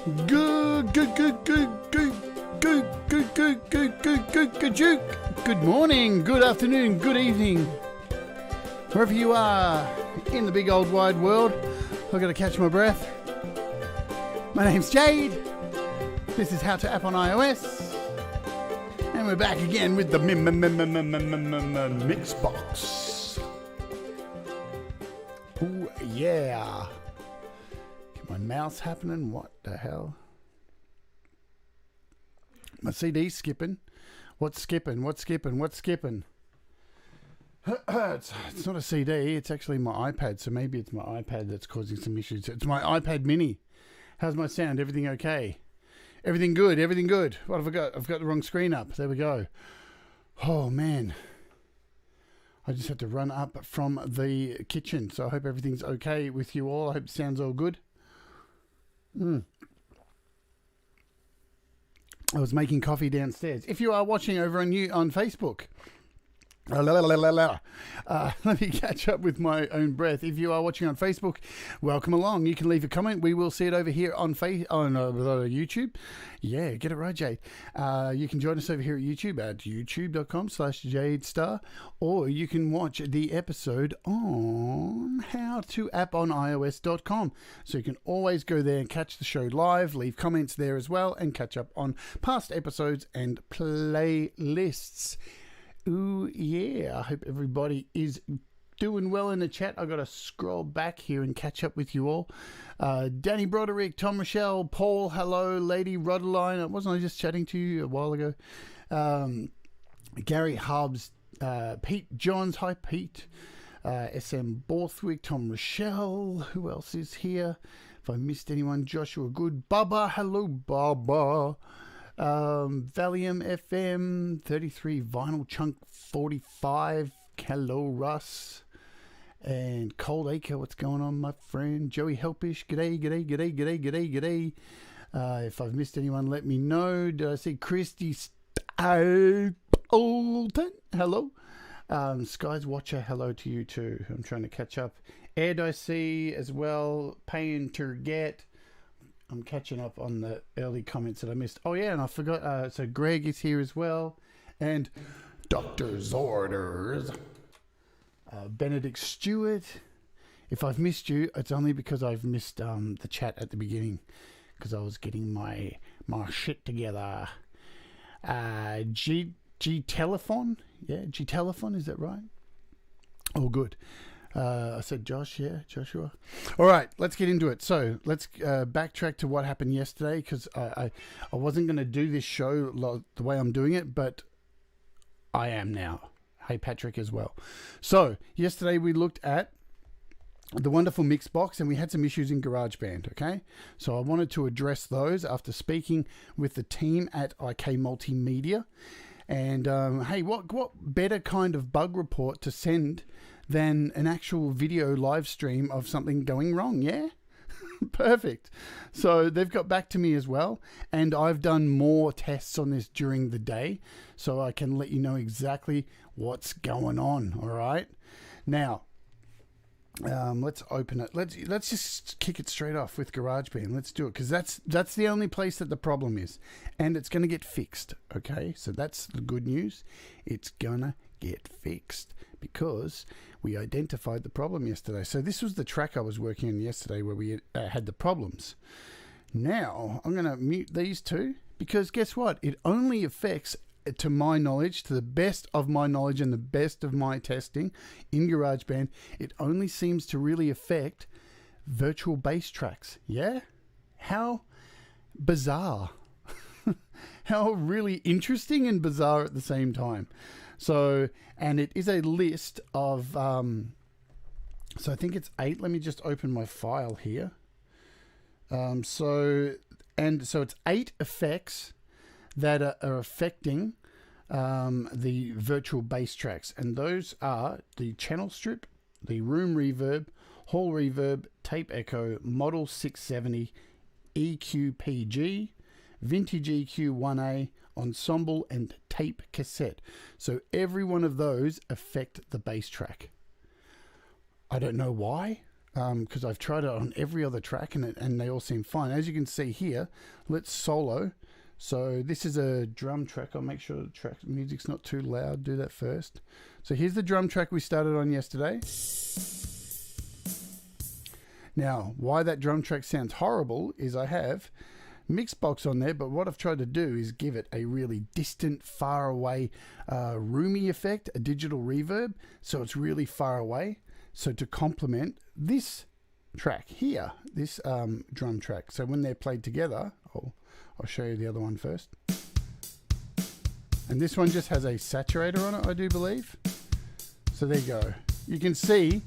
Good morning, good afternoon, good evening. Wherever you are in the big old wide world, I've got to catch my breath. My name's Jade. This is How to App on iOS. And we're back again with the Mixbox. Oh yeah. Get my mouse happening. What the hell? My CD's skipping. What's skipping? What's skipping? What's skipping? It's not a CD. It's actually my iPad. So maybe it's my iPad that's causing some issues. It's my iPad mini. How's my sound? Everything okay? Everything good? Everything good? What have I got? I've got the wrong screen up. There we go. Oh, man. I just had to run up from the kitchen. So I hope everything's okay with you all. I hope it sounds all good. I was making coffee downstairs. If you are watching over on Facebook, let me catch up with my own breath. If you are watching on Facebook, welcome along. You can leave a comment. We will see it over here on YouTube. Yeah, get it right, Jade. You can join us over here at YouTube at youtube.com/Jade Starr, or you can watch the episode on howtoaponios.com. So you can always go there and catch the show live, leave comments there as well, and catch up on past episodes and playlists. Ooh, yeah. I hope everybody is doing well in the chat. I've got to scroll back here and catch up with you all. Danny Broderick, Tom Rochelle, Paul, hello, Lady Rodeline. Wasn't I just chatting to you a while ago? Gary Hubbs, Pete Johns, hi Pete. SM Borthwick, Tom Rochelle. Who else is here? If I missed anyone, Joshua Good. Bubba, hello, Bubba. Valium FM 33, Vinyl Chunk 45, hello Russ, and Cold Acre, what's going on my friend? Joey Helpish, g'day. If I've missed anyone, let me know. Did I see Christy Stapleton? Hello. Skies Watcher, hello to you too. I'm trying to catch up. Ed I see as well, Payne Turget. I'm catching up on the early comments that I missed. Oh, yeah, and I forgot. So Greg is here as well. And Doctor's Orders. Benedict Stewart. If I've missed you, it's only because I've missed the chat at the beginning. Because I was getting my shit together. G Telephone. Yeah, G Telephone, is that right? Oh, good. I said Josh, yeah, Joshua. All right, let's get into it. So let's backtrack to what happened yesterday, because I wasn't going to do this show the way I'm doing it, but I am now. Hey, Patrick as well. So yesterday we looked at the wonderful Mixbox, and we had some issues in GarageBand, okay? So I wanted to address those after speaking with the team at IK Multimedia. And hey, what better kind of bug report to send than an actual video live stream of something going wrong, yeah? Perfect. So they've got back to me as well, and I've done more tests on this during the day, so I can let you know exactly what's going on, all right? Now, let's open it. Let's just kick it straight off with GarageBand. Let's do it, because that's the only place that the problem is, and it's going to get fixed, okay? So that's the good news. It's going to get fixed, because we identified the problem yesterday. So this was the track I was working on yesterday where we had the problems. Now, I'm going to mute these two, because guess what? It only affects, to my knowledge, to the best of my knowledge and the best of my testing in GarageBand, it only seems to really affect virtual bass tracks. Yeah? How bizarre. How really interesting and bizarre at the same time. So, and it is a list of, so I think it's 8. Let me just open my file here. So it's 8 effects that are affecting the virtual bass tracks. And those are the channel strip, the room reverb, hall reverb, tape echo, model 670, EQ-PG, vintage EQ-1A, ensemble, and tape cassette. So every one of those affect the bass track. I don't know why. because I've tried it on every other track and they all seem fine. As you can see here, let's solo. So this is a drum track. I'll make sure the track music's not too loud. Do that first. So here's the drum track we started on yesterday. Now, why that drum track sounds horrible is I have Mixbox on there, but what I've tried to do is give it a really distant, far away, roomy effect, a digital reverb, so it's really far away. So to complement this track here, this drum track. So when they're played together, I'll show you the other one first. And this one just has a saturator on it, I do believe. So there you go. You can see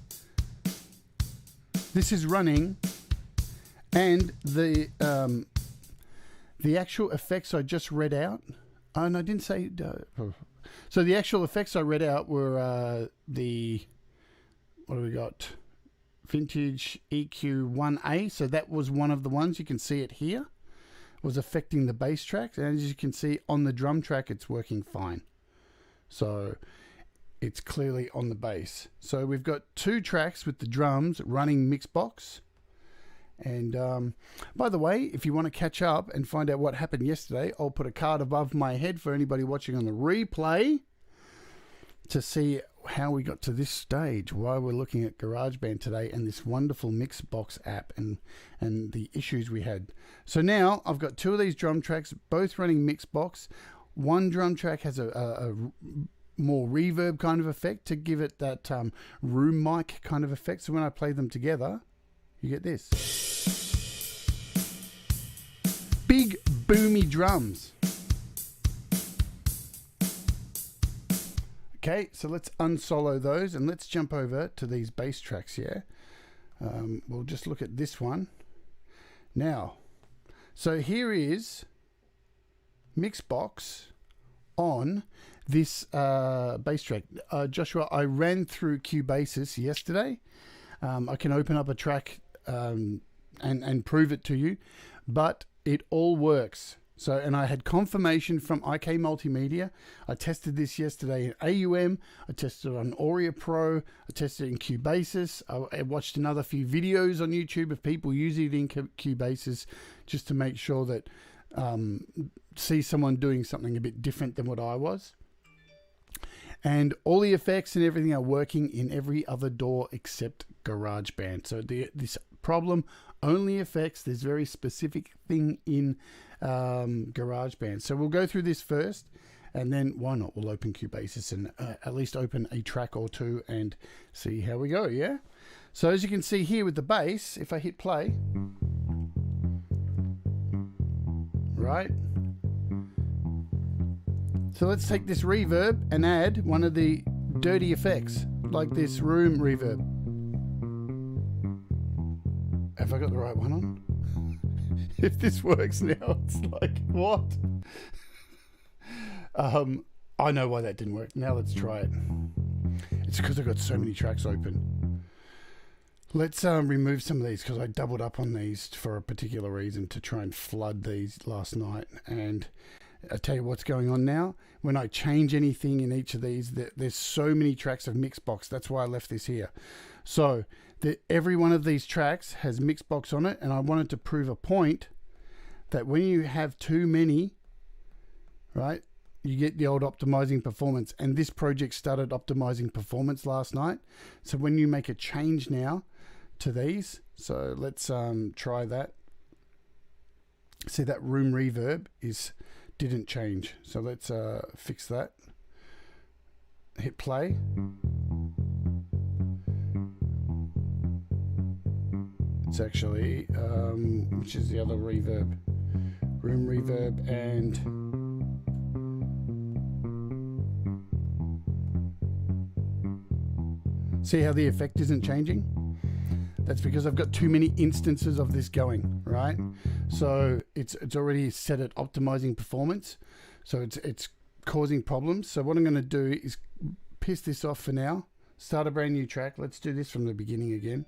this is running, and the actual effects I just read out, and I didn't say, so the actual effects I read out were what do we got? Vintage EQ 1A. So that was one of the ones. You can see it here. Was affecting the bass tracks. And as you can see on the drum track, it's working fine. So it's clearly on the bass. So we've got 2 tracks with the drums running Mixbox. And by the way, if you want to catch up and find out what happened yesterday, I'll put a card above my head for anybody watching on the replay to see how we got to this stage, why we're looking at GarageBand today and this wonderful Mixbox app and the issues we had. So now I've got 2 of these drum tracks, both running Mixbox. One drum track has a more reverb kind of effect to give it that room mic kind of effect. So when I play them together, you get this. Big boomy drums. Okay, so let's unsolo those and let's jump over to these bass tracks here. We'll just look at this one. Now, so here is Mixbox on this bass track. Joshua, I ran through Cubasis yesterday. I can open up a track and prove it to you, but it all works. So, and I had confirmation from IK Multimedia. I tested this yesterday in AUM. I tested it on Auria Pro. I tested it in Cubasis. I watched another few videos on YouTube of people using it in Cubasis just to make sure that see someone doing something a bit different than what I was. And all the effects and everything are working in every other DAW except GarageBand. So this problem only affects this very specific thing in GarageBand. So we'll go through this first, and then why not? We'll open Cubasis and at least open a track or 2 and see how we go, yeah? So as you can see here with the bass, if I hit play, right? So let's take this reverb and add one of the dirty effects, like this room reverb. Have I got the right one on? If this works now, it's like, what? I know why that didn't work. Now let's try it. It's because I've got so many tracks open. Let's remove some of these because I doubled up on these for a particular reason to try and flood these last night. And I'll tell you what's going on now. When I change anything in each of these, there's so many tracks of Mixbox. That's why I left this here. So every one of these tracks has Mixbox on it, and I wanted to prove a point that when you have too many, right, you get the old optimizing performance. And this project started optimizing performance last night. So when you make a change now to these, so let's try that. See, that room reverb didn't change. So let's fix that. Hit play. It's actually, which is the other reverb? Room reverb and see how the effect isn't changing? That's because I've got too many instances of this going, right? So it's already set at optimizing performance. So it's causing problems. So what I'm going to do is piss this off for now. Start a brand new track. Let's do this from the beginning again.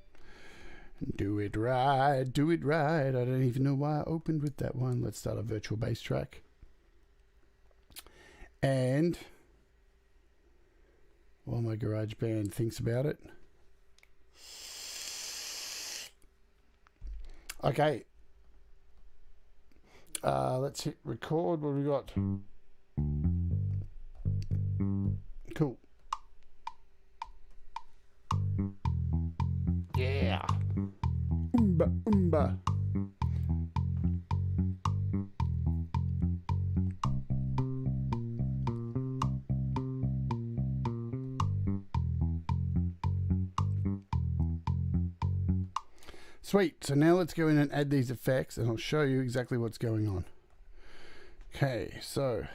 Do it right, do it right. I don't even know why I opened with that one. Let's start a virtual bass track. And while my GarageBand thinks about it, Okay. Let's hit record. What have we got? Cool. Yeah. Oomba, oomba. Sweet. So now let's go in and add these effects, and I'll show you exactly what's going on. Okay, so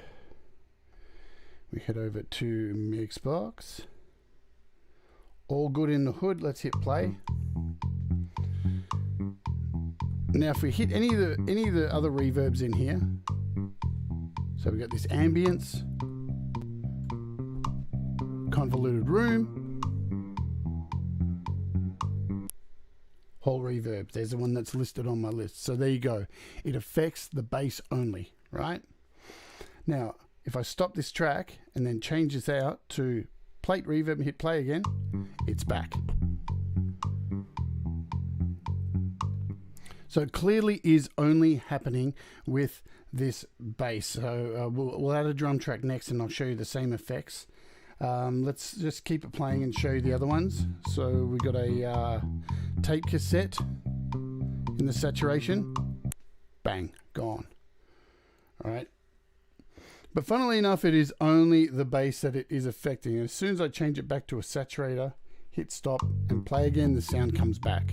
we head over to Mixbox. All good in the hood. Let's hit play. Now, if we hit any of the other reverbs in here, so we got this ambience, convoluted room, whole reverb. There's the one that's listed on my list. So there you go. It affects the bass only, right? Now, if I stop this track and then change this out to plate reverb and hit play again, it's back. So it clearly is only happening with this bass. So we'll add a drum track next and I'll show you the same effects. Let's just keep it playing and show you the other ones. So we've got a tape cassette in the saturation. Bang, gone. All right. But funnily enough, it is only the bass that it is affecting. And as soon as I change it back to a saturator, hit stop and play again, the sound comes back.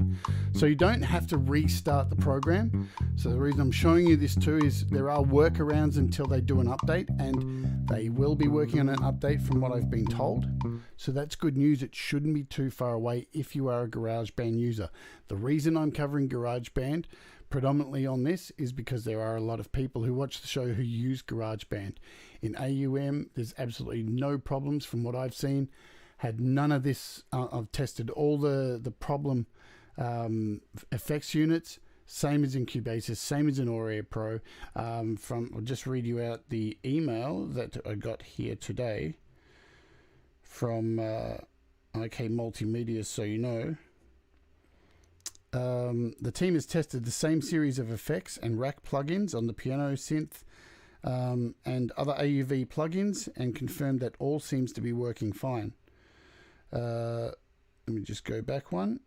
So you don't have to restart the program. So the reason I'm showing you this too is there are workarounds until they do an update, and they will be working on an update from what I've been told. So that's good news. It shouldn't be too far away if you are a GarageBand user. The reason I'm covering GarageBand predominantly on this is because there are a lot of people who watch the show who use GarageBand. In AUM, there's absolutely no problems from what I've seen. Had none of this. I've tested all the problem effects units, same as in Cubasis, same as in Audio Pro. I'll just read you out the email that I got here today from IK Multimedia, so you know. The team has tested the same series of effects and rack plugins on the piano synth and other AUV plugins and confirmed that all seems to be working fine. Let me just go back one.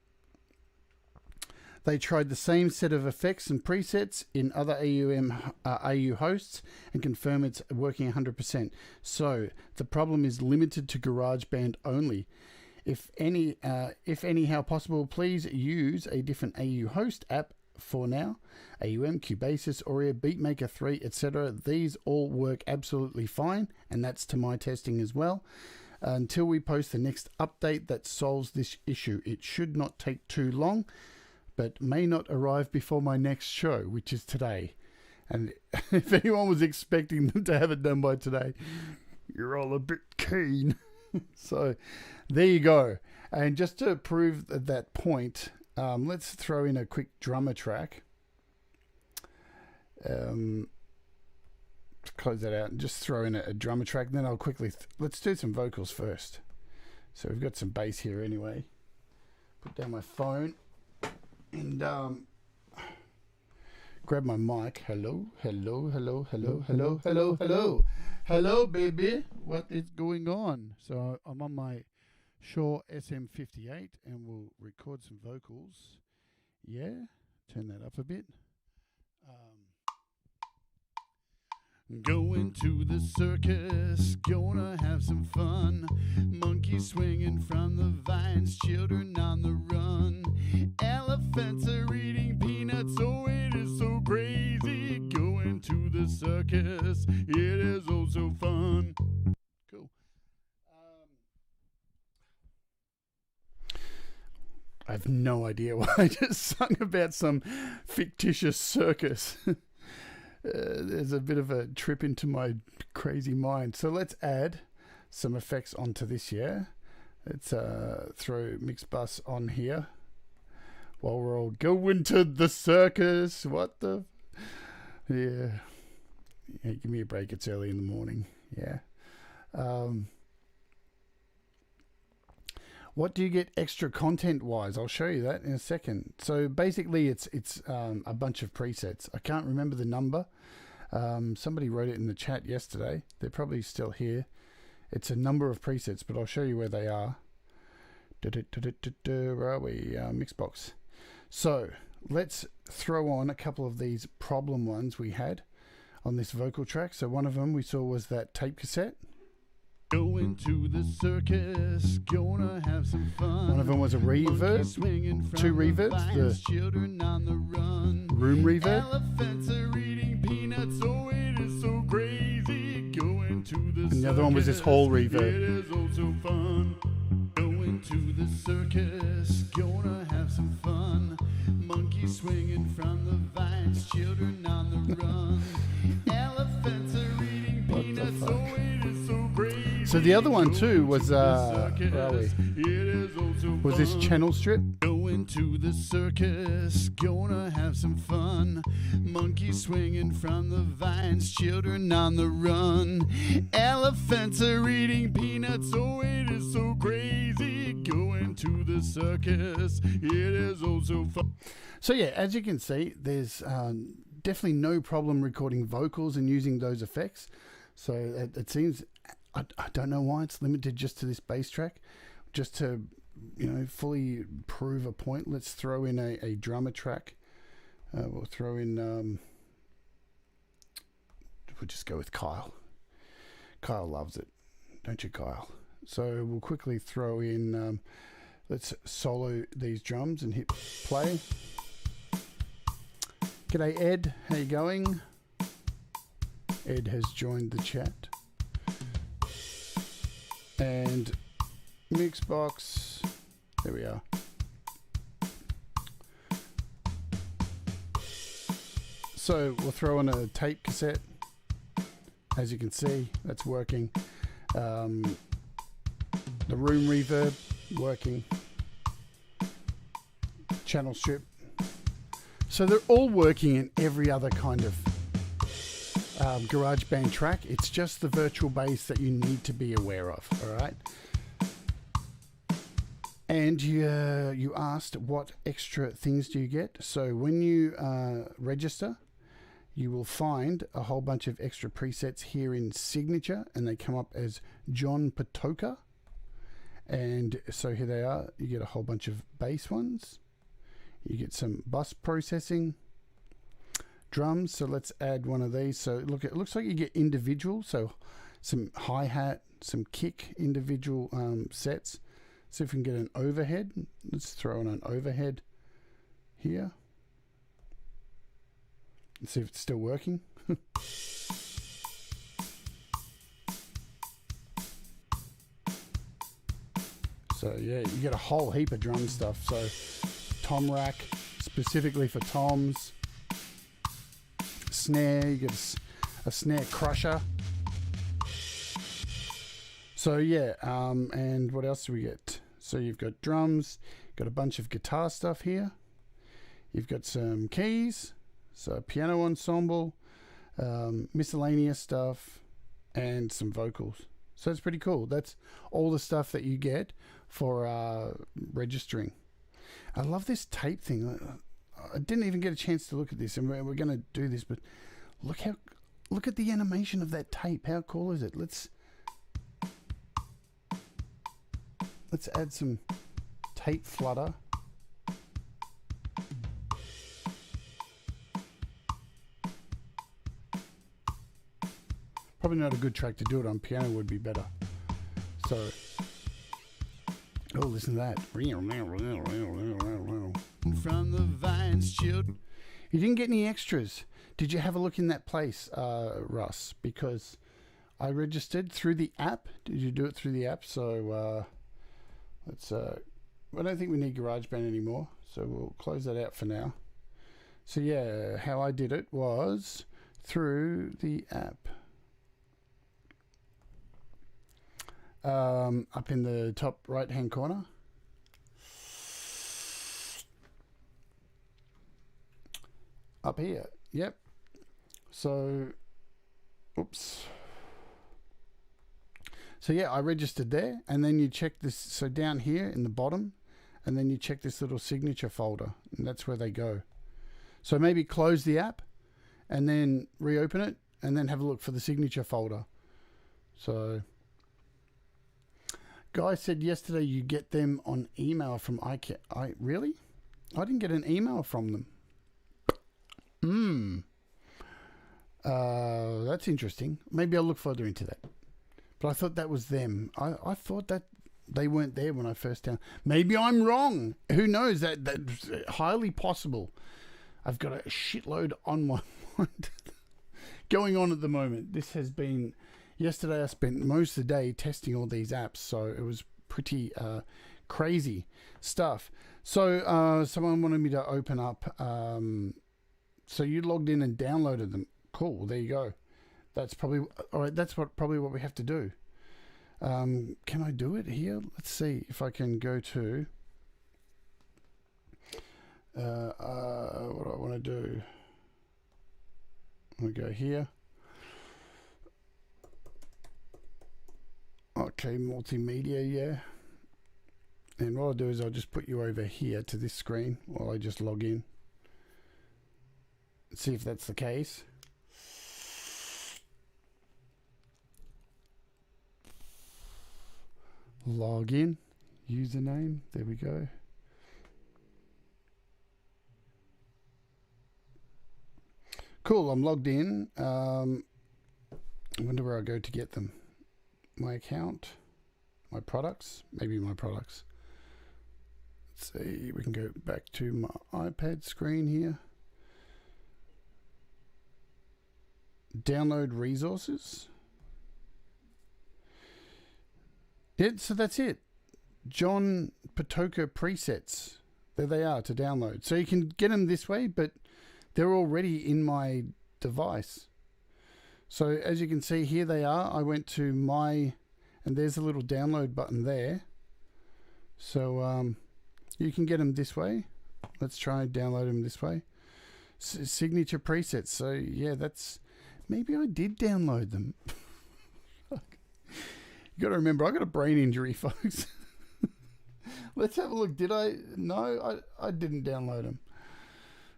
They tried the same set of effects and presets in other AU hosts and confirm it's working 100%. So the problem is limited to GarageBand only. If anyhow possible, please use a different AU host app for now. AUM, Cubasis, Audio, Beatmaker 3, etc. These all work absolutely fine, and that's to my testing as well. Until we post the next update that solves this issue. It should not take too long, but may not arrive before my next show, which is today. And if anyone was expecting them to have it done by today, you're all a bit keen. So there you go. And just to prove that point, let's throw in a quick drummer track. Close that out and just throw in a drummer track. Then I'll quickly let's do some vocals first. So we've got some bass here anyway. Put down my phone and grab my mic. Hello, hello, hello, hello, hello, hello, hello, hello, baby. What is going on? So I'm on my Shure SM58 and we'll record some vocals. Yeah, turn that up a bit. Going to the circus, gonna have some fun. Monkeys swinging from the vines, children on the run. Elephants are eating peanuts, oh it is so crazy. Going to the circus, it is oh so fun. Cool. I have no idea why I just sung about some fictitious circus. There's a bit of a trip into my crazy mind. So let's add some effects onto this, yeah? Let's throw Mixbus on here while we're all going to the circus. What the... Yeah. Give me a break. It's early in the morning. Yeah. What do you get extra content wise? I'll show you that in a second. So basically it's a bunch of presets. I can't remember the number. Somebody wrote it in the chat yesterday. They're probably still here. It's a number of presets, but I'll show you where they are. Where are we? Mixbox. So let's throw on a couple of these problem ones we had on this vocal track. So one of them we saw was that tape cassette. Going to the circus, gonna have some fun. One of them was a reverb, two reverbs, the children on the run. room reverb. Elephants are eating peanuts, oh it is so crazy. Going to the circus, And the other one was this hall reverb. it is also fun. Going to the circus, gonna have some fun. Monkeys swinging from the vines, children on the run. Elephants are eating peanuts, oh it is so crazy. So the other one too was where are we? Was this channel strip? Going to the circus, gonna have some fun. Monkeys swinging from the vines, children on the run. Elephants are eating peanuts, oh it is so crazy. Going to the circus, it is also fun. So yeah, as you can see, there's definitely no problem recording vocals and using those effects. So it seems, I don't know why it's limited just to this bass track. Just to, you know, fully prove a point, let's throw in a drummer track. We'll throw in, we'll just go with Kyle. Kyle loves it, don't you, Kyle? So we'll quickly throw in, let's solo these drums and hit play. G'day Ed, how you going? Ed has joined the chat. And Mixbox, there we are. So we'll throw in a tape cassette. As you can see, that's working. The room reverb, working. Channel strip. So they're all working in every other kind of GarageBand track. It's just the virtual bass that you need to be aware of, all right? And you asked what extra things do you get. So when you register, you will find a whole bunch of extra presets here in Signature, and they come up as John Patoka. And so here they are. You get a whole bunch of bass ones. You get some bus processing, drums. So let's add one of these. So look, it looks like you get individual. So some hi-hat, some kick, individual sets. See if we can get an overhead. Let's throw in an overhead here. Let's see if it's still working. So yeah, you get a whole heap of drum stuff. So tom rack, specifically for toms. Snare, you get a snare crusher. So yeah, and what else do we get? So you've got drums, got a bunch of guitar stuff here. You've got some keys, so piano ensemble, miscellaneous stuff, and some vocals. So it's pretty cool. That's all the stuff that you get for registering. I love this tape thing. I didn't even get a chance to look at this, and we're going to do this, but look at the animation of that tape. How cool is it? Let's add some tape flutter. Probably not a good track to do it on. Piano would be better. So, oh, listen to that. From the vines, children. You didn't get any extras. Did you have a look in that place, Russ? Because I registered through the app. Did you do it through the app? So let's. I don't think we need GarageBand anymore, so we'll close that out for now. So yeah, how I did it was through the app. Up in the top right hand corner. Up here, yep. So, oops. So yeah, I registered there, and then you check this. So down here in the bottom, and then you check this little signature folder, and that's where they go. So maybe close the app, and then reopen it, and then have a look for the signature folder. So, guy said yesterday you get them on email from iCat. Really? I didn't get an email from them. That's interesting. Maybe I'll look further into that. But I thought that was them. I thought that they weren't there when I first down. Maybe I'm wrong. Who knows? That's highly possible. I've got a shitload on my mind going on at the moment. This has been... Yesterday I spent most of the day testing all these apps, so it was pretty crazy stuff. So someone wanted me to open up... so you logged in and downloaded them. Cool, there you go. That's probably... Alright, that's probably what we have to do. Can I do it here? Let's see if I can go to... what do I want to do? I'm going to go here. Okay, multimedia, yeah. And what I'll do is I'll just put you over here to this screen while I just log in. See if that's the case. Log in. Username. There we go. Cool, I'm logged in. I wonder where I go to get them. My account, my products, maybe my products. Let's see, we can go back to my iPad screen here. Download resources. Yeah, so that's it. John Patoka presets. There they are to download. So you can get them this way, but they're already in my device. So as you can see, here they are. I went to my, and there's a little download button there. So you can get them this way. Let's try and download them this way. Signature presets. So yeah, that's, maybe I did download them. You got to remember, I got a brain injury, folks. Let's have a look. Did I? No, I didn't download them.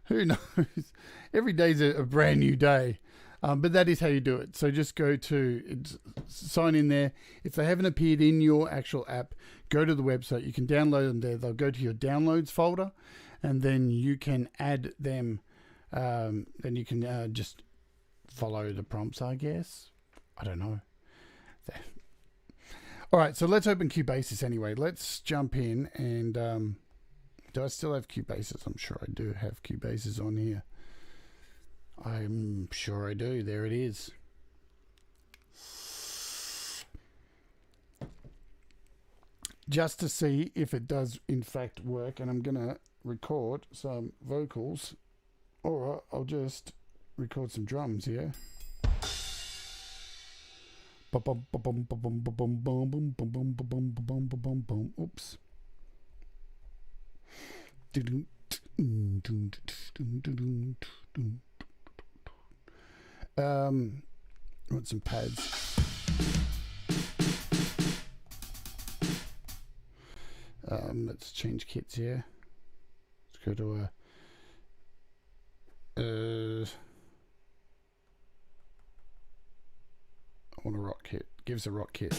Who knows? Every day's a brand new day. But that is how you do it. So just go to sign in there. If they haven't appeared in your actual app, go to the website. You can download them there. They'll go to your downloads folder, and then you can add them. Then you can just follow the prompts, I guess. I don't know. All right, so let's open Cubasis anyway. Let's jump in and do I still have Cubasis? I'm sure I do have Cubasis on here. I'm sure I do. There it is. Just to see if it does in fact work, and I'm going to record some vocals, or I'll just record some drums here. Oops. Want some pads. Let's change kits here. Let's go to I want a rock kit. Give us a rock kit.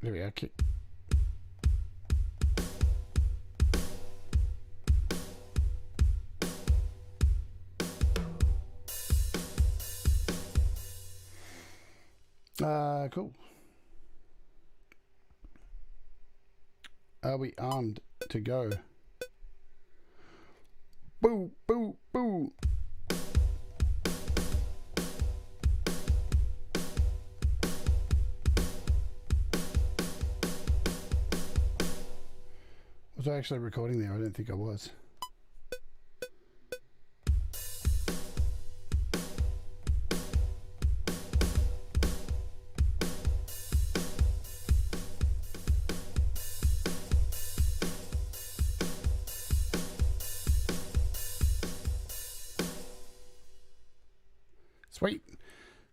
There we are. Kit. Cool. Are we armed to go? Boo, boo, boo. Was I actually recording there? I don't think I was.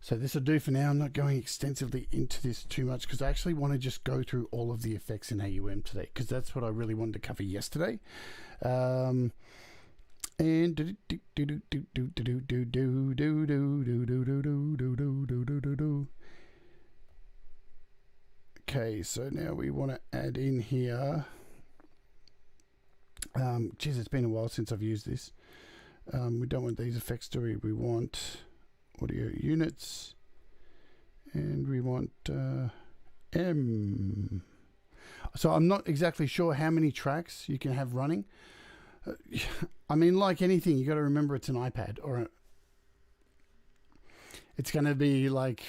So this will do for now. I'm not going extensively into this too much because I actually want to just go through all of the effects in AUM today, because that's what I really wanted to cover yesterday. And okay, so now we want to add in here. Geez, it's been a while since I've used this. We don't want these effects, do we? We want audio units, and we want M. So I'm not exactly sure how many tracks you can have running. I mean, like anything, you got to remember it's an iPad, or it's going to be like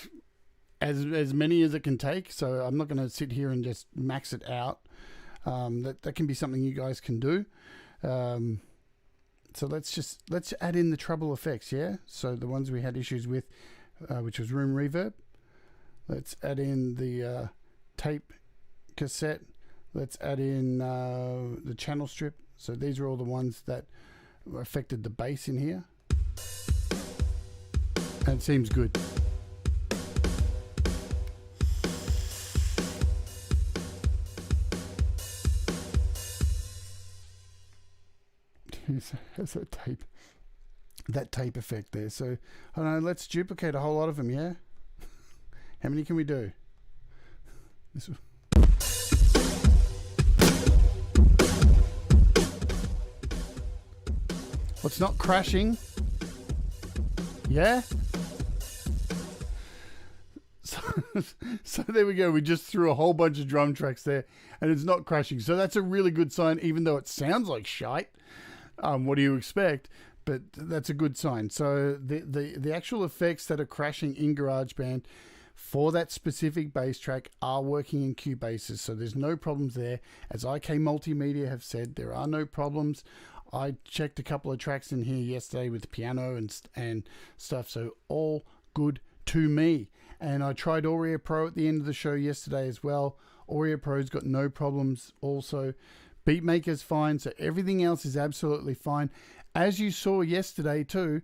as many as it can take. So I'm not going to sit here and just max it out. That can be something you guys can do. So let's add in the treble effects, yeah? So the ones we had issues with, which was room reverb. Let's add in the tape cassette. Let's add in the channel strip. So these are all the ones that affected the bass in here. And it seems good. There's that tape effect there. So I don't know, let's duplicate a whole lot of them, yeah? How many can we do? This one. What's not crashing? Yeah? So there we go. We just threw a whole bunch of drum tracks there and it's not crashing. So that's a really good sign, even though it sounds like shite. What do you expect? But that's a good sign. So the actual effects that are crashing in GarageBand for that specific bass track are working in Cubases. So there's no problems there. As IK Multimedia have said, there are no problems. I checked a couple of tracks in here yesterday with piano and stuff. So all good to me. And I tried Audio Pro at the end of the show yesterday as well. Audio Pro's got no problems also. Beatmaker's fine, so everything else is absolutely fine. As you saw yesterday too,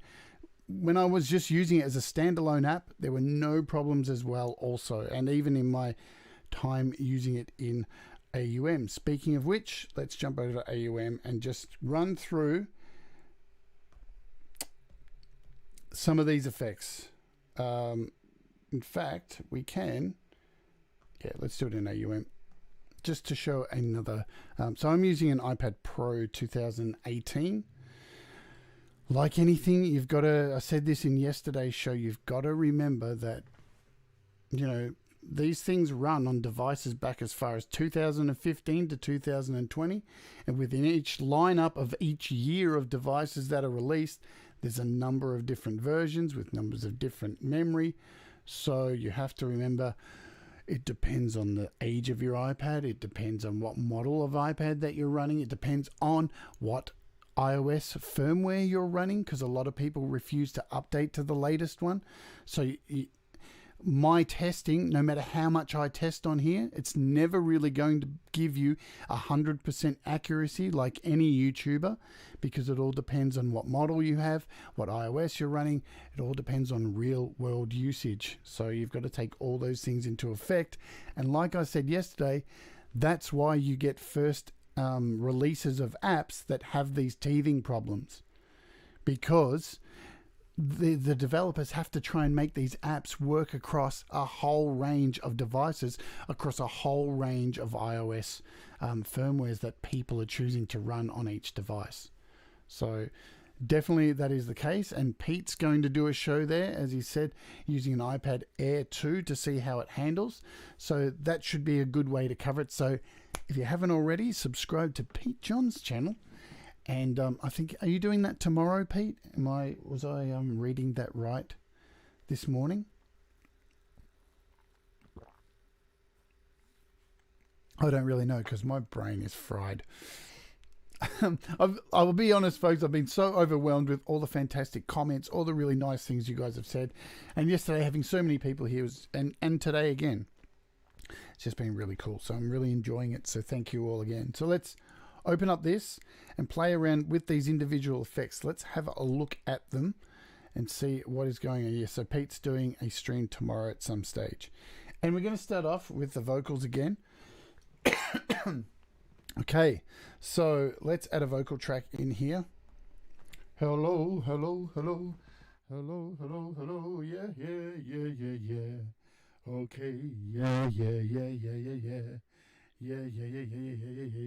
when I was just using it as a standalone app, there were no problems as well also. And even in my time using it in AUM. Speaking of which, let's jump over to AUM and just run through some of these effects. In fact, we can, let's do it in AUM. Just to show another, so I'm using an iPad Pro 2018. Like anything, you've got to, I said this in yesterday's show, you've got to remember that, you know, these things run on devices back as far as 2015 to 2020. And within each lineup of each year of devices that are released, there's a number of different versions with numbers of different memory. So you have to remember, it depends on the age of your iPad. It depends on what model of iPad that you're running. It depends on what iOS firmware you're running, because a lot of people refuse to update to the latest one. So my testing, no matter how much I test on here, it's never really going to give you 100% accuracy like any YouTuber, because it all depends on what model you have, what iOS you're running. It all depends on real world usage. So you've got to take all those things into effect. And like I said yesterday, that's why you get first releases of apps that have these teething problems, because the developers have to try and make these apps work across a whole range of devices, across a whole range of iOS firmwares that people are choosing to run on each device. So definitely that is the case. And Pete's going to do a show there, as he said, using an iPad Air 2 to see how it handles. So that should be a good way to cover it. So if you haven't already, subscribe to Pete John's channel. And I think, are you doing that tomorrow, Pete? Was I reading that right this morning? I don't really know, because my brain is fried. I will be honest, folks, I've been so overwhelmed with all the fantastic comments, all the really nice things you guys have said. And yesterday, having so many people here, and today again, it's just been really cool. So I'm really enjoying it. So thank you all again. So let's open up this and play around with these individual effects. Let's have a look at them and see what is going on here. So Pete's doing a stream tomorrow at some stage. And we're going to start off with the vocals again. Okay, so let's add a vocal track in here. Hello, hello, hello. Hello, hello, hello. Yeah, yeah, yeah, yeah, yeah. Okay, yeah, yeah, yeah, yeah, yeah, yeah. Yeah, yeah, yeah, yeah, yeah, yeah, yeah,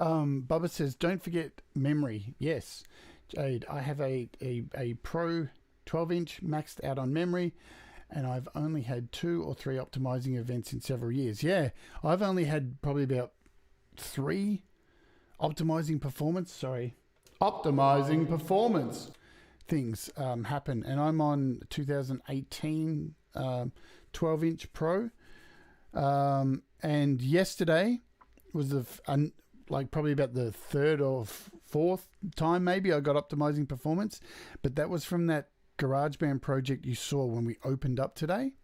yeah. Bubba says, don't forget memory. Yes, Jade, I have a Pro 12-inch maxed out on memory, and I've only had 2 or 3 optimizing events in several years. Yeah, I've only had probably about 3 optimizing performance things happen, and I'm on 2018 12-inch Pro, and yesterday was like probably about the 3rd or 4th time maybe I got optimizing performance, but that was from that GarageBand project you saw when we opened up today,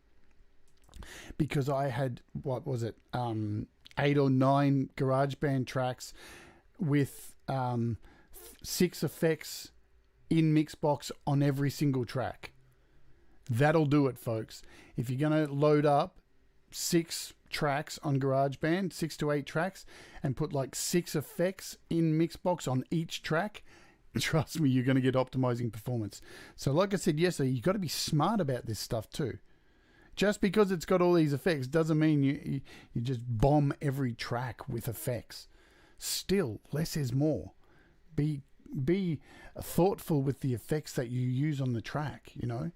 because I had, what was it, 8 or 9 GarageBand tracks with 6 effects in Mixbox on every single track. That'll do it, folks. If you're going to load up 6 tracks on GarageBand, 6 to 8 tracks, and put like 6 effects in Mixbox on each track, trust me, you're going to get optimizing performance. So like I said yesterday, you've got to be smart about this stuff too. Just because it's got all these effects doesn't mean you just bomb every track with effects. Still, less is more. Be thoughtful with the effects that you use on the track, you know,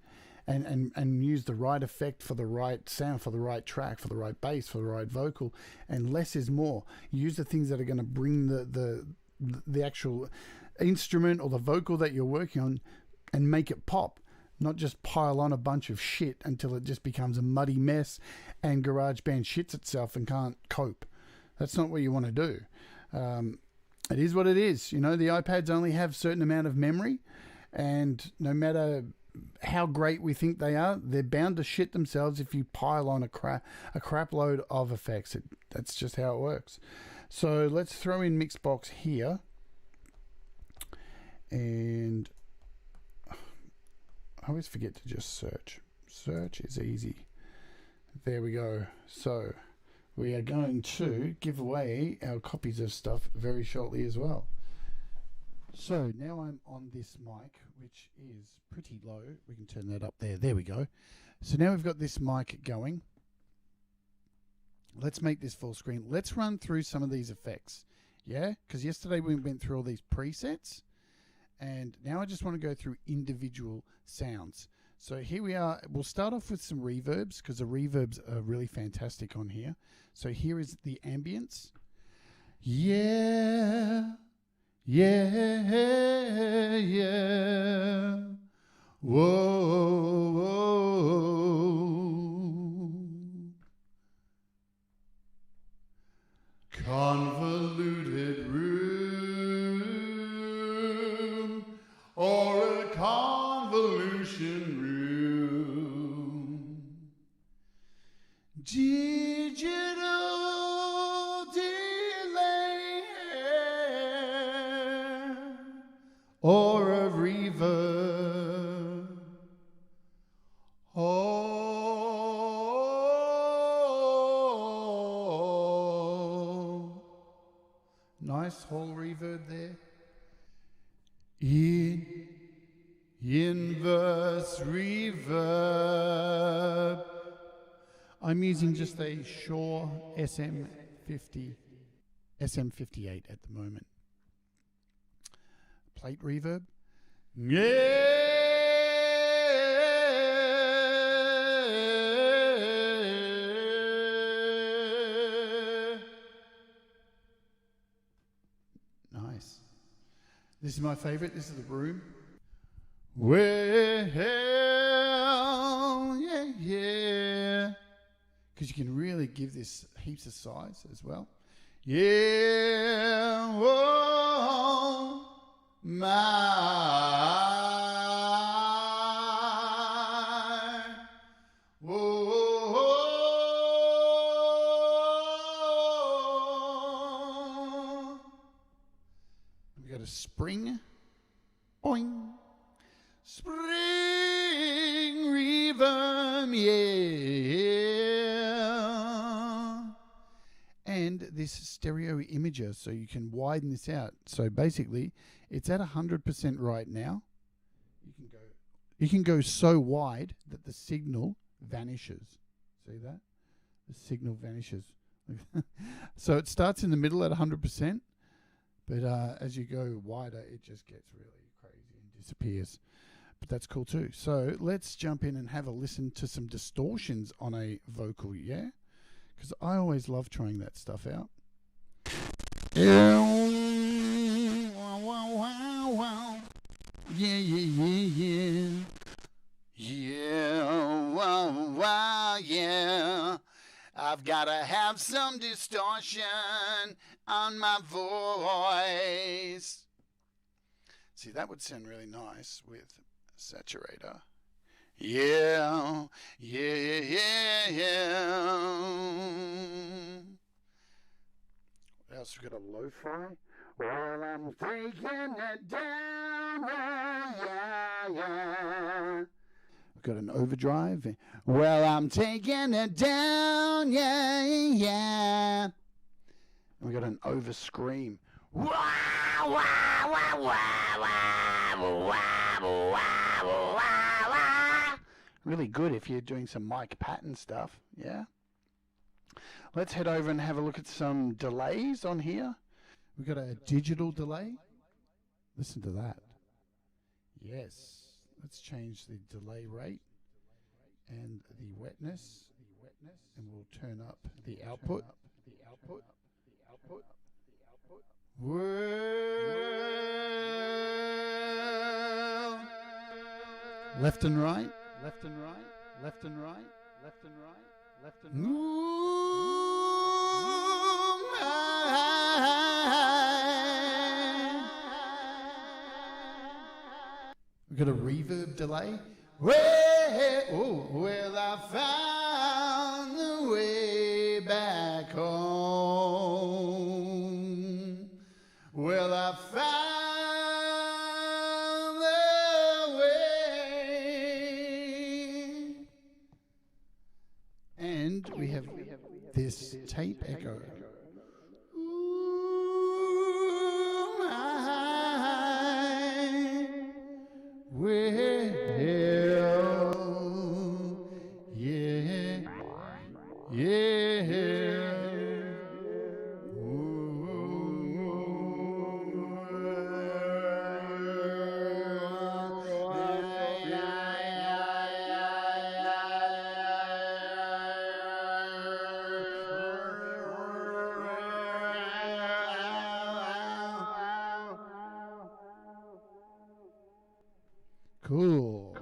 and use the right effect for the right sound, for the right track, for the right bass, for the right vocal, and less is more. Use the things that are going to bring the actual instrument or the vocal that you're working on and make it pop. Not just pile on a bunch of shit until it just becomes a muddy mess and GarageBand shits itself and can't cope. That's not what you want to do. It is what it is. You know, the iPads only have a certain amount of memory, and no matter how great we think they are, they're bound to shit themselves if you pile on a crap load of effects. That's just how it works. So let's throw in Mixbox here. And I always forget to just search. Search is easy. There we go. So we are going to give away our copies of stuff very shortly as well. So now I'm on this mic, which is pretty low. We can turn that up there. There we go. So now we've got this mic going. Let's make this full screen. Let's run through some of these effects. Yeah? Because yesterday we went through all these presets. And now I just want to go through individual sounds. So here we are. We'll start off with some reverbs, because the reverbs are really fantastic on here. So here is the ambience. Yeah, yeah, yeah. Whoa, whoa. Convoluted room, or a convolution room. Digital delay, or a reverb. Oh, nice whole reverb there. Inverse reverb. I'm using just a Shure SM58 at the moment. Plate reverb. Yeah. Nice. This is my favorite. This is the room. Well, yeah, yeah. Because you can really give this heaps of size as well. Yeah, oh, my. Oing. Spring reverb, yeah. And this stereo imager, so you can widen this out. So basically, it's at 100% right now. You can go so wide that the signal vanishes. See that? The signal vanishes. So it starts in the middle at 100%, but as you go wider, it just gets really crazy and disappears. But that's cool too. So let's jump in and have a listen to some distortions on a vocal, yeah? Because I always love trying that stuff out. Yeah, yeah, yeah, yeah. Yeah, wow, wow, yeah. I've gotta have some distortion on my voice. See, that would sound really nice with saturator. Yeah, yeah, yeah, yeah. What else? We got a lo-fi. Well, I'm taking it down, yeah, yeah. We've got an overdrive. Well, I'm taking it down, yeah, yeah. And we got an over scream. Wow, wow, wow, wow, wow, wow, wow, wow, wow. Really good if you're doing some Mike Patton stuff, yeah. Let's head over and have a look at some delays on here. We've got a digital delay. Listen to that. Yes. Let's change the delay rate and the wetness, and we'll turn up the output. Well, left and right, left and right, left and right, left and right, left and right. We've got a reverb delay. Well, I found the way back home. Well, I found the way. And we have this tape echo. Cool.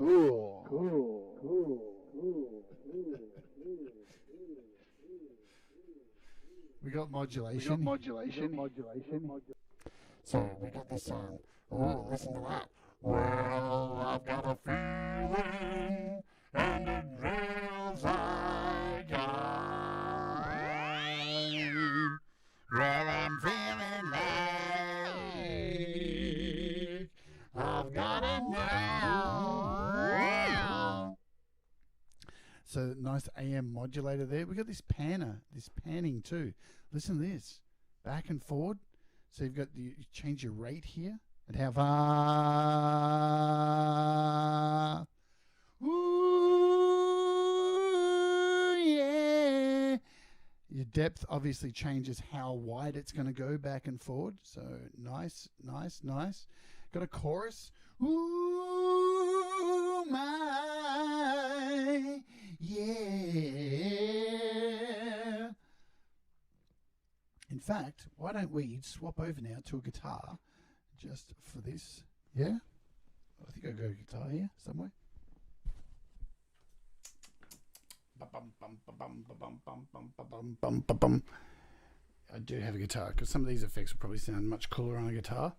We got modulation. So we got this song. Oh, listen to that. Well, I've got a feeling, and it feels like well, I'm feeling like I've got it now. So nice AM modulator there. We got this panning too. Listen to this, back and forward. So you change your rate here and how far. Ooh, yeah. Your depth obviously changes how wide it's going to go back and forward. So nice. Got a chorus. Ooh, my, yeah. In fact, why don't we swap over now to a guitar just for this? Yeah? I think I'll go guitar here somewhere. I do have a guitar because some of these effects will probably sound much cooler on a guitar.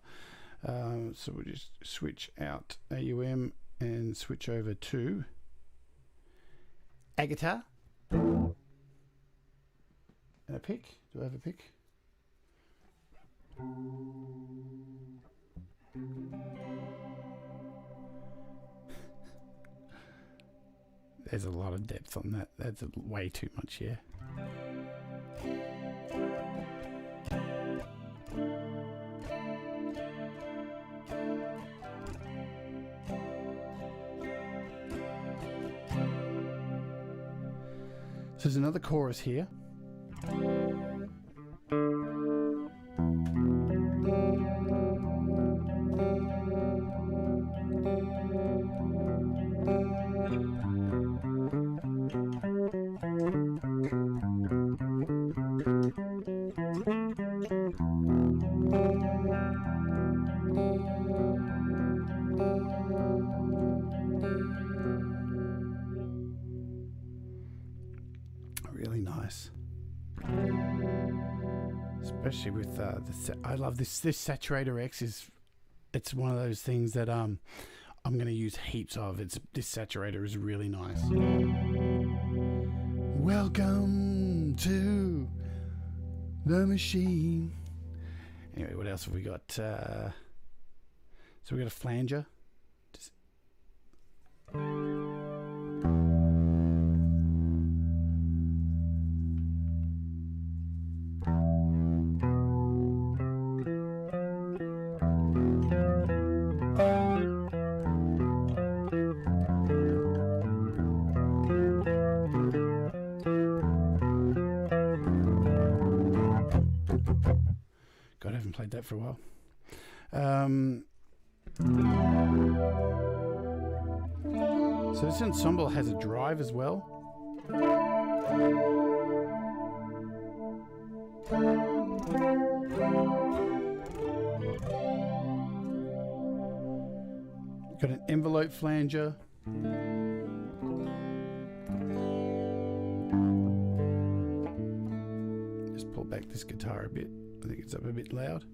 So we'll just switch out AUM and switch over to a guitar. And a pick. Do I have a pick? There's a lot of depth on that. That's way too much, yeah. So there's another chorus here. Really nice, especially with I love this Saturator X. It's one of those things that I'm going to use heaps of. This saturator is really nice. Welcome to the machine. Anyway, what else have we got? So we got a flanger. God, I haven't played that for a while. So this ensemble has a drive as well. Got an envelope flanger. Just pull back this guitar a bit. I think it's up a bit loud.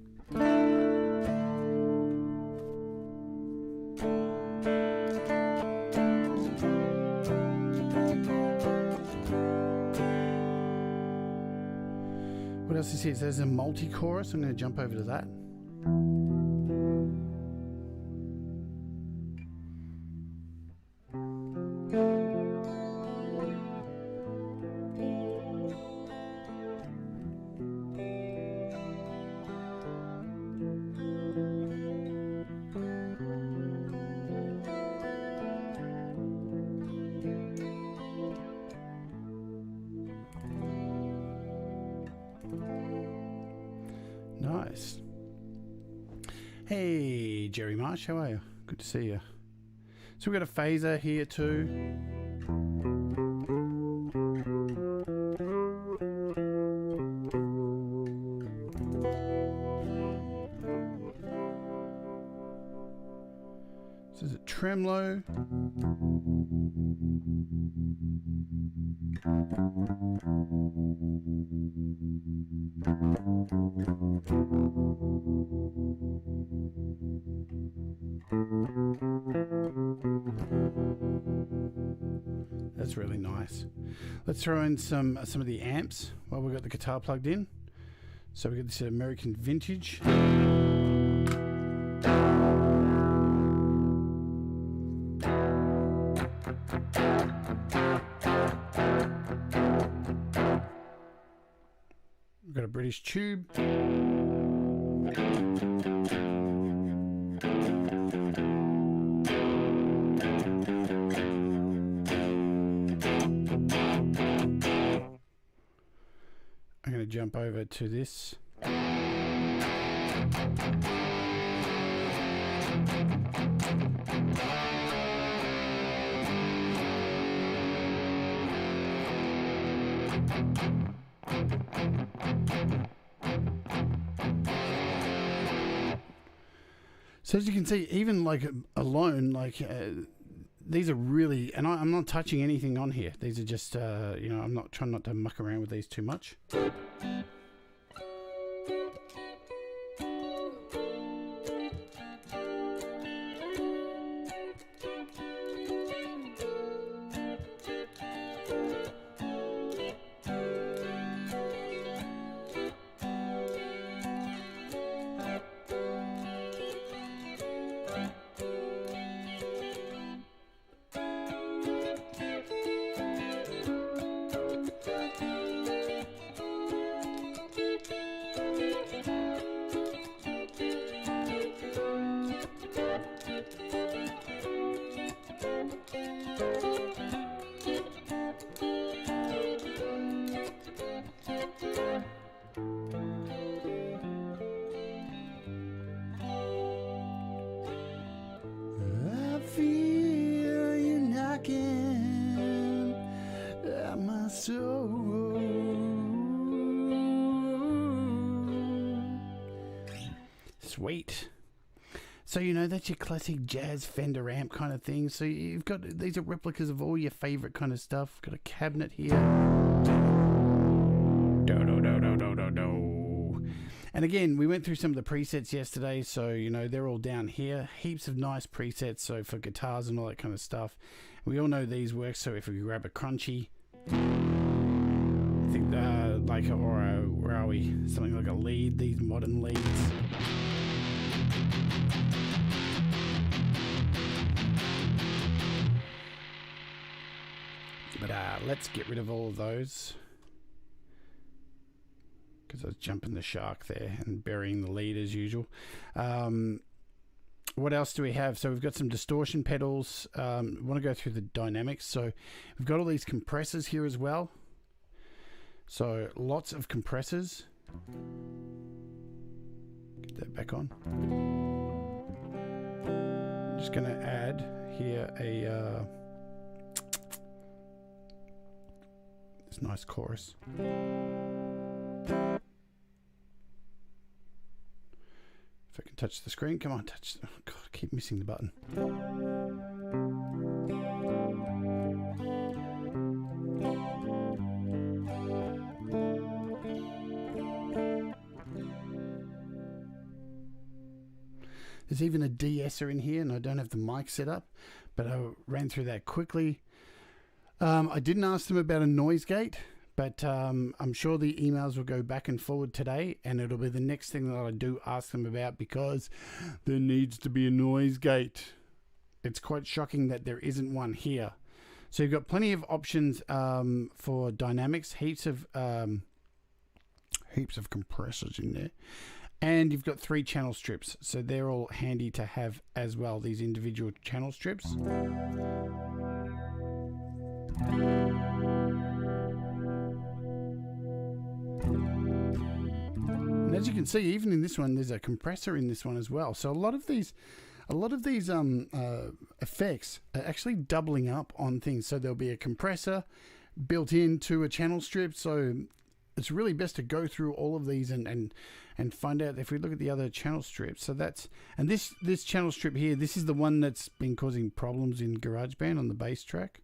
What else is here? There's a multi-chorus. I'm going to jump over to that. Nice. Hey, Jerry Marsh, how are you? Good to see you. So we've got a phaser here too. So there's a tremolo. That's really nice. Let's throw in some of the amps while we've got the guitar plugged in. So we got this American Vintage. We've got a British Tube. I'm going to jump over to this. So as you can see, even like alone, like these are really, and I'm not touching anything on here. These are just, you know, I'm not trying not to muck around with these too much. I feel you knocking at my soul. Sweet. So, you know, that's your classic jazz Fender amp kind of thing. So you've got, these are replicas of all your favorite kind of stuff. Got a cabinet here. And again, we went through some of the presets yesterday, so, you know, they're all down here. Heaps of nice presets, so for guitars and all that kind of stuff. We all know these work, so if we grab a crunchy, I think, like, where are we? Something like a lead, these modern leads. But let's get rid of all of those, because I was jumping the shark there and burying the lead as usual. What else do we have? So we've got some distortion pedals. We want to go through the dynamics. So we've got all these compressors here as well. So lots of compressors. Get that back on. I'm just going to add here a this nice chorus. If I can touch the screen, come on, touch. Oh God, I keep missing the button. There's even a de-esser in here, and I don't have the mic set up, but I ran through that quickly. I didn't ask them about a noise gate, but I'm sure the emails will go back and forward today, and it'll be the next thing that I do ask them about, because there needs to be a noise gate. It's quite shocking that there isn't one here. So you've got plenty of options for dynamics, heaps of compressors in there. And you've got 3 channel strips, so they're all handy to have as well, these individual channel strips. And as you can see, even in this one, there's a compressor in this one as well. So a lot of these effects are actually doubling up on things. So there'll be a compressor built into a channel strip. So it's really best to go through all of these and find out. If we look at the other channel strips, so that's, and this channel strip here, this is the one that's been causing problems in GarageBand on the bass track,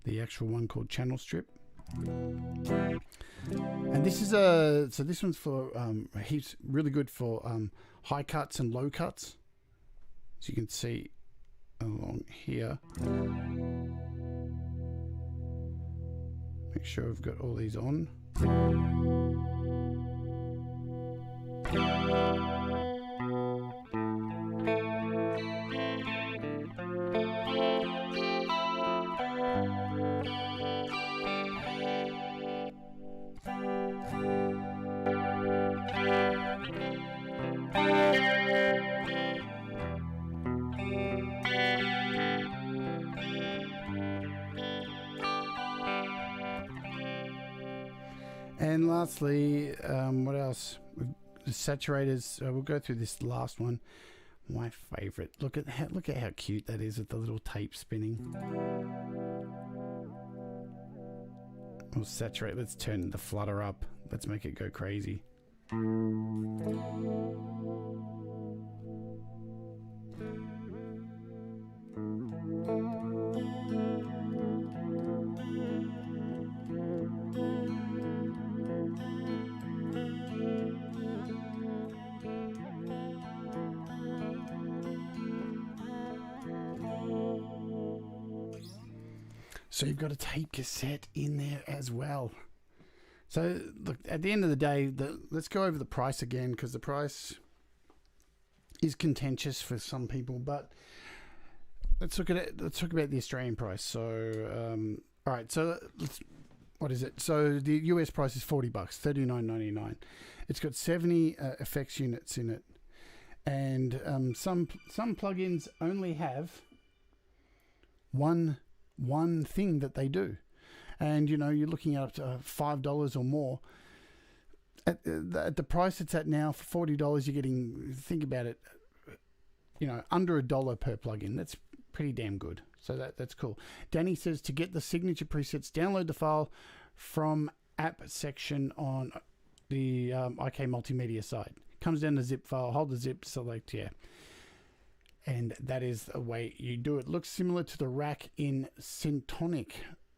the actual one called channel strip. And this is so this one's for heaps, really good for high cuts and low cuts, as you can see along here. Make sure I've got all these on. And lastly, what else? The saturators. We'll go through this last one. My favorite. Look at how cute that is with the little tape spinning. We'll saturate. Let's turn the flutter up. Let's make it go crazy. So you've got a tape cassette in there as well. So look, at the end of the day, let's go over the price again, because the price is contentious for some people. But let's look at it. Let's talk about the Australian price. So all right. So what is it? So the US price is $40, $39.99. It's got 70 effects units in it. and some plugins only have one thing that they do, and you're looking at up to $5 or more. At the price it's at now, for $40, you're getting, think about it, under $1 per plugin. That's pretty damn good. So that's cool. Danny says to get the signature presets, download the file from app section on the IK Multimedia side. Comes down the zip file, hold the zip, select, and that is the way you do it. Looks similar to the rack in Syntonic,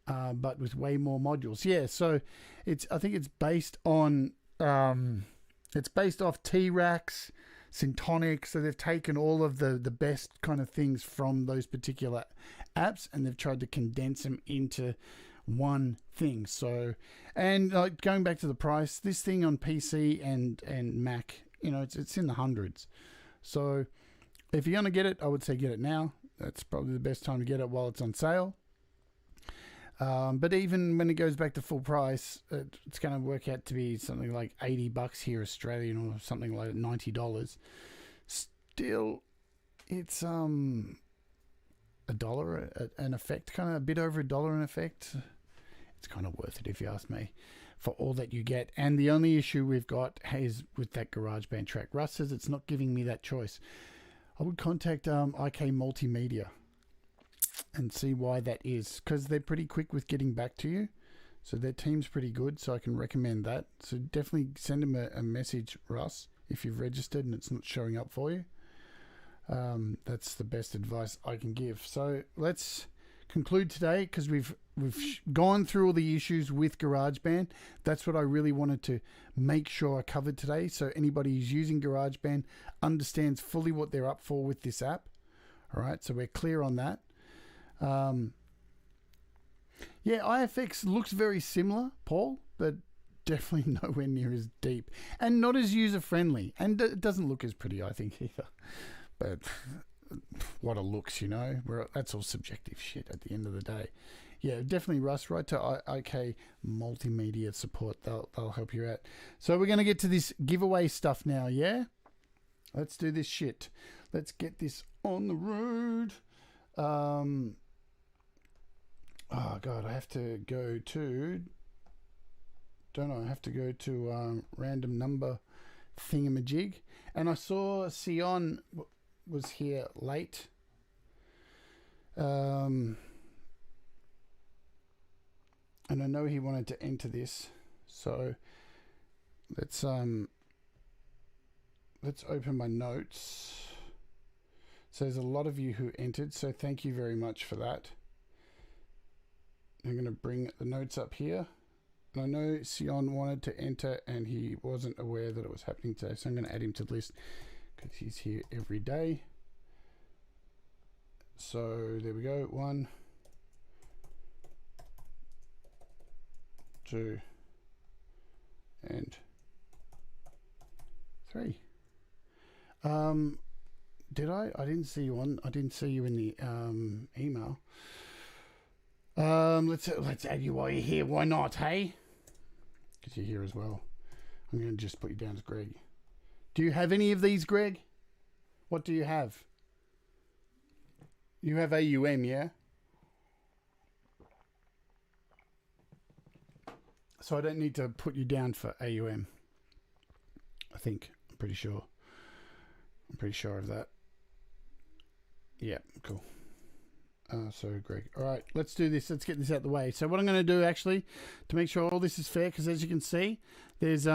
but with way more modules. Yeah, so I think it's based on it's based off T-Racks, Syntonic, so they've taken all of the best kind of things from those particular apps and they've tried to condense them into one thing. So, and going back to the price, this thing on PC and Mac, it's in the hundreds. So if you're going to get it, I would say get it now. That's probably the best time to get it while it's on sale. But even when it goes back to full price, it's going to work out to be something like $80 here Australian, or something like $90. Still, it's $1 an effect, kind of a bit over $1 an effect. It's kind of worth it if you ask me, for all that you get. And the only issue we've got is with that GarageBand track. Russ says it's not giving me that choice. I would contact IK Multimedia and see why that is, because they're pretty quick with getting back to you. So their team's pretty good, so I can recommend that. So definitely send them a message, Russ, if you've registered and it's not showing up for you. That's the best advice I can give. So let's conclude today, because we've gone through all the issues with GarageBand. That's what I really wanted to make sure I covered today, so anybody who's using GarageBand understands fully what they're up for with this app. All right, so we're clear on that. Yeah, IFX looks very similar, Paul, but definitely nowhere near as deep and not as user-friendly, and it doesn't look as pretty, I think, either. But what a looks, that's all subjective shit at the end of the day. Yeah, definitely, Russ, right to IK Multimedia support. They'll help you out. So we're going to get to this giveaway stuff now, yeah? Let's do this shit. Let's get this on the road. Oh, God, I have to go to... Don't I have to go to random number thingamajig. And I saw Sion was here late. And I know he wanted to enter this. So let's open my notes. So there's a lot of you who entered, so thank you very much for that. I'm going to bring the notes up here. And I know Sion wanted to enter and he wasn't aware that it was happening today, so I'm going to add him to the list because he's here every day. So there we go. 1, 2, and 3. Did I? I didn't see you on. I didn't see you in the email. Let's add you while you're here. Why not? Hey, because you're here as well. I'm going to just put you down as Greg. Do you have any of these, Greg? What do you have? You have AUM, yeah? So I don't need to put you down for AUM. I think. I'm pretty sure. I'm pretty sure of that. Yeah, cool. So Greg. All right, let's do this. Let's get this out of the way. So what I'm going to do, actually, to make sure all this is fair, because as you can see, there's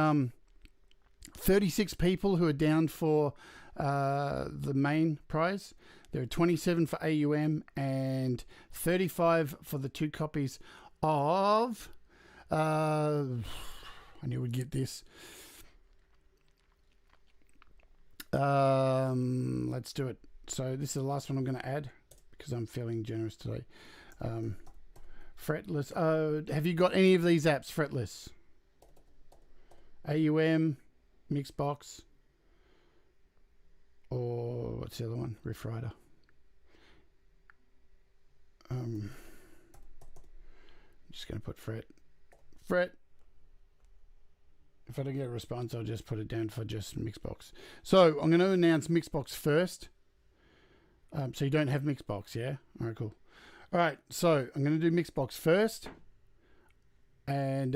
36 people who are down for the main prize. There are 27 for AUM and 35 for the 2 copies of... I knew we'd get this. Let's do it. So this is the last one I'm going to add because I'm feeling generous today. Fretless. Have you got any of these apps, Fretless? AUM, Mixbox, or what's the other one? Riff Writer. I'm just going to put Fret. If I don't get a response, I'll just put it down for just Mixbox. So I'm going to announce Mixbox first. So you don't have Mixbox, yeah? All right, cool. All right, so I'm going to do Mixbox first. And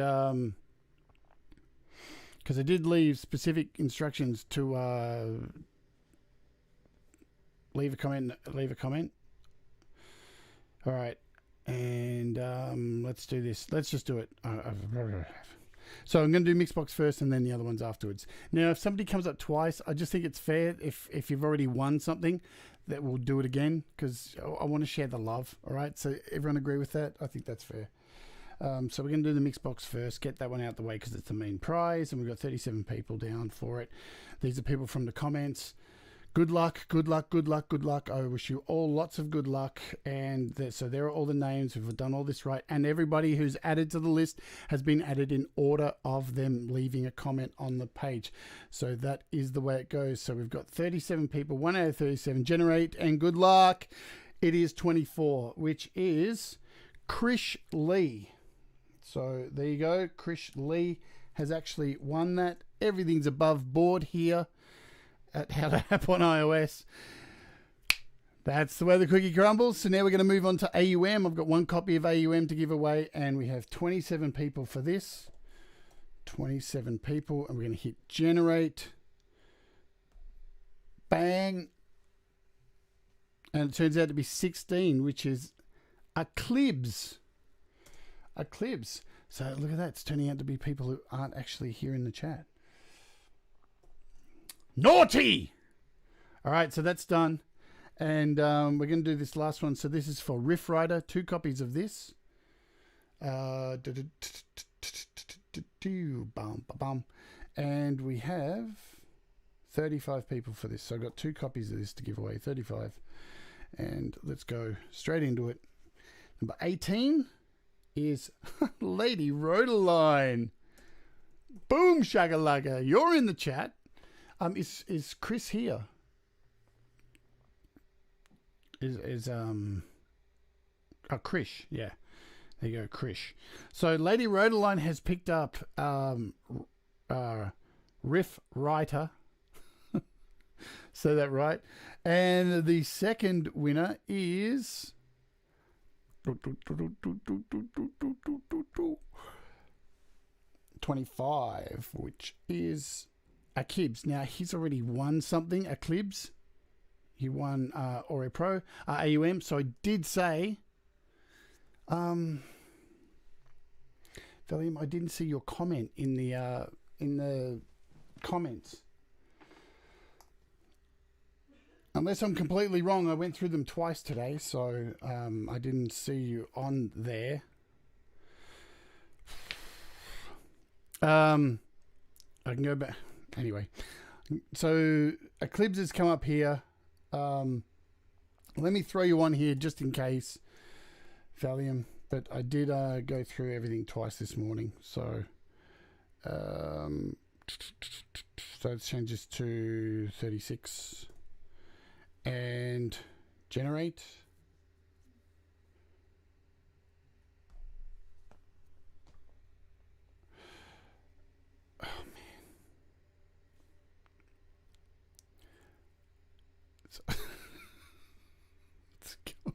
because I did leave specific instructions to leave a comment. All right, and let's do this. Let's just do it. So I'm going to do Mixbox first and then the other ones afterwards. Now, if somebody comes up twice, I just think it's fair if you've already won something that we'll do it again because I want to share the love. All right, so everyone agree with that? I think that's fair. So we're going to do the Mixbox first, get that one out the way because it's the main prize, and we've got 37 people down for it. These are people from the comments. Good luck, good luck, good luck, good luck. I wish you all lots of good luck. And so there are all the names. We've done all this right. And everybody who's added to the list has been added in order of them leaving a comment on the page. So that is the way it goes. So we've got 37 people, 1 out of 37. Generate, and good luck. It is 24, which is Krish Lee. So there you go. Krish Lee has actually won that. Everything's above board here at How to App on iOS. That's the way the cookie crumbles. So now we're going to move on to AUM. I've got one copy of AUM to give away, and we have 27 people for this. 27 people, and we're going to hit generate. Bang. And it turns out to be 16, which is a Clibs. A Clibs. So look at that. It's turning out to be people who aren't actually here in the chat. Naughty! All right, so that's done. And we're going to do this last one. So this is for Riff Writer. 2 copies of this. And we have 35 people for this. So I've got 2 copies of this to give away. 35. And let's go straight into it. Number 18 is Lady Rodaline. Boom, shagalugga. You're in the chat. Is Chris here? Krish, yeah. There you go, Krish. So Lady Rodaline has picked up Riff Writer. Say that right. And the second winner is 25, which is a Clibs. Now, he's already won something, a Clibs. He won Ore Pro, AUM. So I did say, Valium, I didn't see your comment in the comments. Unless I'm completely wrong, I went through them twice today, so I didn't see you on there. I can go back. Anyway, so Eclipse has come up here. Let me throw you on here just in case, Valium. But I did go through everything twice this morning. So it changes to 36. And generate. Oh, man. What's going on?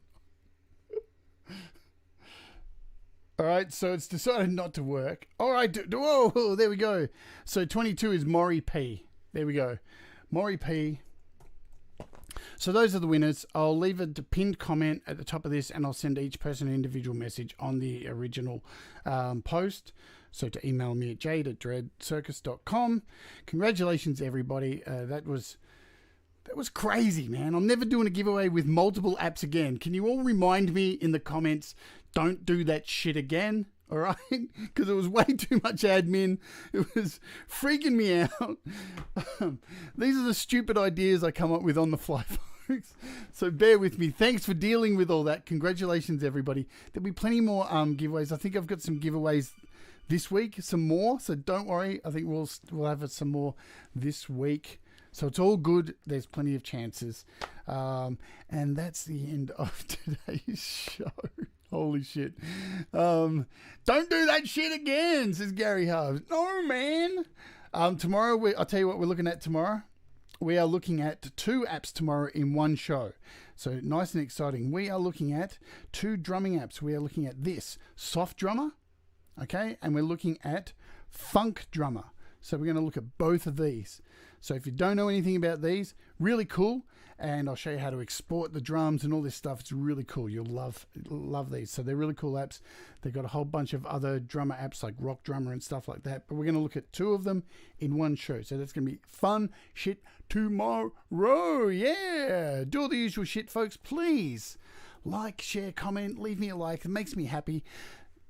All right, so it's decided not to work. All right, whoa, there we go. So 22 is Maury P. There we go. Maury P. So those are the winners. I'll leave a pinned comment at the top of this, and I'll send each person an individual message on the original post. So to email me at jade@dreadcircus.com. Congratulations, everybody. That was crazy, man. I'm never doing a giveaway with multiple apps again. Can you all remind me in the comments, don't do that shit again? All right? Because it was way too much admin. It was freaking me out. These are the stupid ideas I come up with on the fly, folks. So bear with me. Thanks for dealing with all that. Congratulations, everybody. There'll be plenty more giveaways. I think I've got some giveaways this week, some more. So don't worry. I think we'll have some more this week. So it's all good. There's plenty of chances. And that's the end of today's show. Holy shit. Don't do that shit again, says Gary Harves. No, man. Tomorrow, I'll tell you what we're looking at tomorrow. We are looking at 2 apps tomorrow in one show. So nice and exciting. We are looking at 2 drumming apps. We are looking at this, Soft Drummer, okay? And we're looking at Funk Drummer. So we're going to look at both of these. So if you don't know anything about these, really cool. And I'll show you how to export the drums and all this stuff. It's really cool. You'll love these. So they're really cool apps. They've got a whole bunch of other drummer apps like Rock Drummer and stuff like that. But we're going to look at 2 of them in one show. So that's going to be fun shit tomorrow. Yeah. Do all the usual shit, folks. Please like, share, comment, leave me a like. It makes me happy.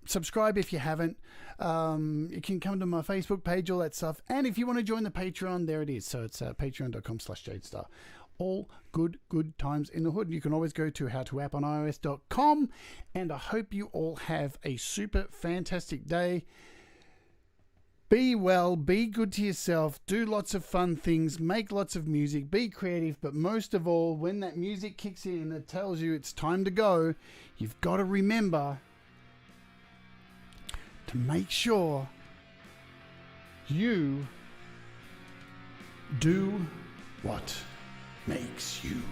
Subscribe if you haven't. You can come to my Facebook page, all that stuff. And if you want to join the Patreon, there it is. So it's patreon.com/JadeStarr. All good times in the hood. You can always go to howtoapponIOS.com. And I hope you all have a super fantastic day. Be well, be good to yourself, do lots of fun things, make lots of music, be creative, but most of all, when that music kicks in and it tells you it's time to go, you've got to remember to make sure you do what makes you